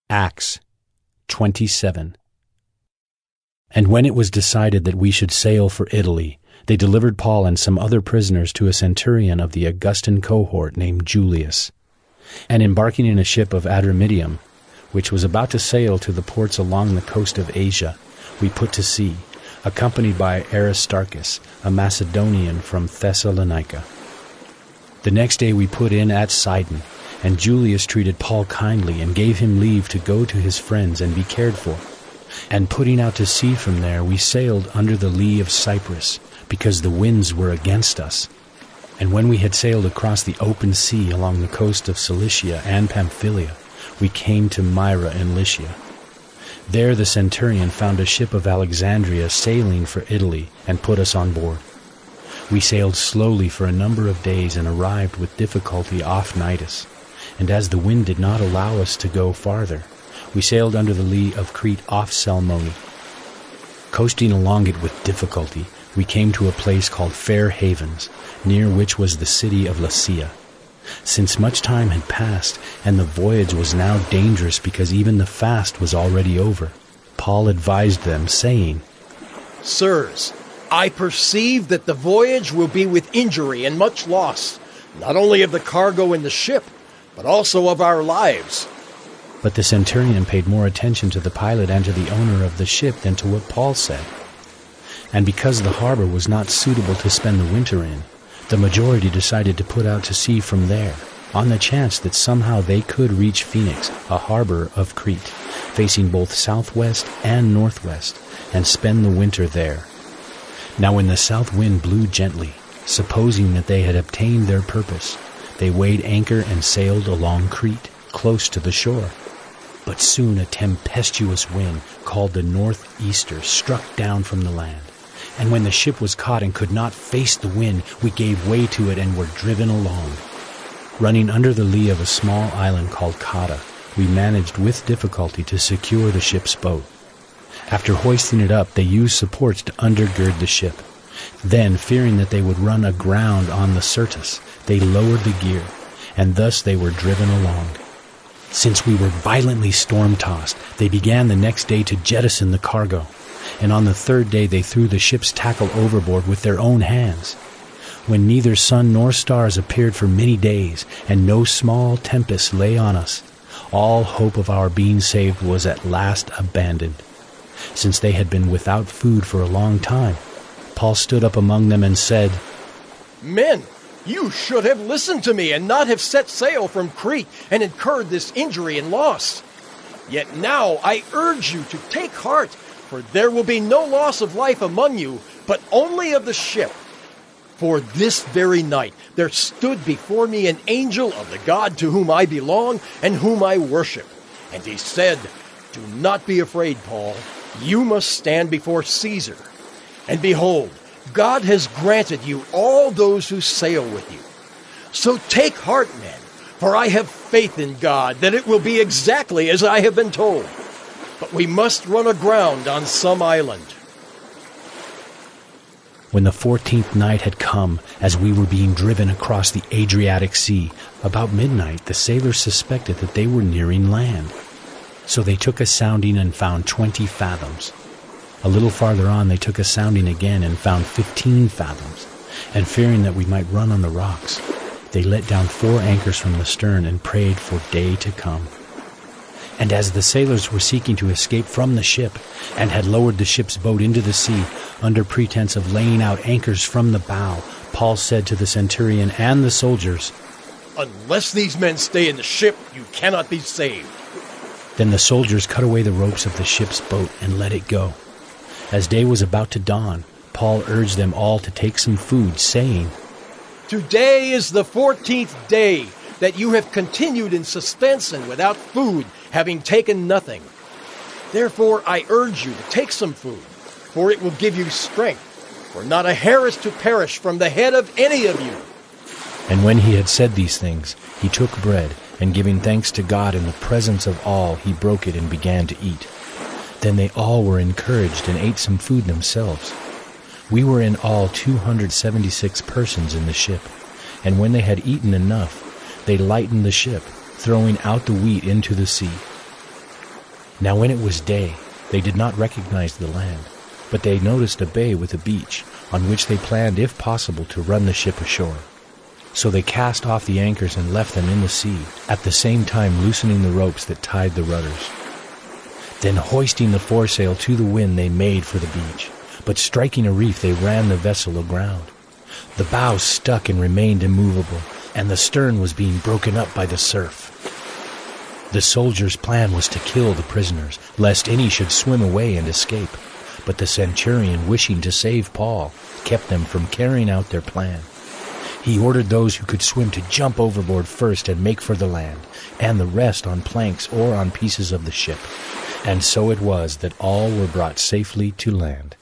Acts 27. And when it was decided that we should sail for Italy, they delivered Paul and some other prisoners to a centurion of the Augustan cohort named Julius. And embarking in a ship of Adramyttium, which was about to sail to the ports along the coast of Asia, we put to sea, accompanied by Aristarchus, a Macedonian from Thessalonica. The next day we put in at Sidon, and Julius treated Paul kindly and gave him leave to go to his friends and be cared for. And putting out to sea from there, we sailed under the lee of Cyprus, because the winds were against us. And when we had sailed across the open sea along the coast of Cilicia and Pamphylia, we came to Myra in Lycia. There the centurion found a ship of Alexandria sailing for Italy and put us on board. We sailed slowly for a number of days and arrived with difficulty off Cnidus. And as the wind did not allow us to go farther, we sailed under the lee of Crete off Salmone. Coasting along it with difficulty, we came to a place called Fair Havens, near which was the city of Lasea. Since much time had passed, and the voyage was now dangerous because even the fast was already over, Paul advised them, saying, Sirs, I perceive that the voyage will be with injury and much loss, not only of the cargo in the ship, but also of our lives. But the centurion paid more attention to the pilot and to the owner of the ship than to what Paul said. And because the harbor was not suitable to spend the winter in, the majority decided to put out to sea from there, on the chance that somehow they could reach Phoenix, a harbor of Crete, facing both southwest and northwest, and spend the winter there. Now when the south wind blew gently, supposing that they had obtained their purpose, they weighed anchor and sailed along Crete, close to the shore. But soon a tempestuous wind, called the northeaster, struck down from the land. And when the ship was caught and could not face the wind, we gave way to it and were driven along. Running under the lee of a small island called Cauda, we managed with difficulty to secure the ship's boat. After hoisting it up, they used supports to undergird the ship. Then, fearing that they would run aground on the Syrtis, they lowered the gear, and thus they were driven along. Since we were violently storm-tossed, they began the next day to jettison the cargo, and on the third day they threw the ship's tackle overboard with their own hands. When neither sun nor stars appeared for many days, and no small tempest lay on us, all hope of our being saved was at last abandoned. Since they had been without food for a long time, Paul stood up among them and said, Men, you should have listened to me and not have set sail from Crete and incurred this injury and loss. Yet now I urge you to take heart, for there will be no loss of life among you, but only of the ship. For this very night there stood before me an angel of the God to whom I belong and whom I worship. And he said, Do not be afraid, Paul. You must stand before Caesar. And behold, God has granted you all those who sail with you. So take heart, men, for I have faith in God that it will be exactly as I have been told. But we must run aground on some island. When the 14th night had come, as we were being driven across the Adriatic Sea, about midnight the sailors suspected that they were nearing land. So they took a sounding and found 20 fathoms. A little farther on they took a sounding again and found 15 fathoms. And fearing that we might run on the rocks, they let down 4 anchors from the stern and prayed for day to come. And as the sailors were seeking to escape from the ship, and had lowered the ship's boat into the sea, under pretense of laying out anchors from the bow, Paul said to the centurion and the soldiers, Unless these men stay in the ship, you cannot be saved. Then the soldiers cut away the ropes of the ship's boat and let it go. As day was about to dawn, Paul urged them all to take some food, saying, Today is the 14th day that you have continued in suspense and without food, having taken nothing. Therefore I urge you to take some food, for it will give you strength, for not a hair is to perish from the head of any of you. And when he had said these things, he took bread, and giving thanks to God in the presence of all, he broke it and began to eat. Then they all were encouraged and ate some food themselves. We were in all 276 persons in the ship, and when they had eaten enough, they lightened the ship, throwing out the wheat into the sea. Now when it was day, they did not recognize the land, but they noticed a bay with a beach, on which they planned, if possible, to run the ship ashore. So they cast off the anchors and left them in the sea, at the same time loosening the ropes that tied the rudders. Then hoisting the foresail to the wind, they made for the beach, but striking a reef, they ran the vessel aground. The bow stuck and remained immovable, and the stern was being broken up by the surf. The soldiers' plan was to kill the prisoners, lest any should swim away and escape. But the centurion, wishing to save Paul, kept them from carrying out their plan. He ordered those who could swim to jump overboard first and make for the land, and the rest on planks or on pieces of the ship. And so it was that all were brought safely to land.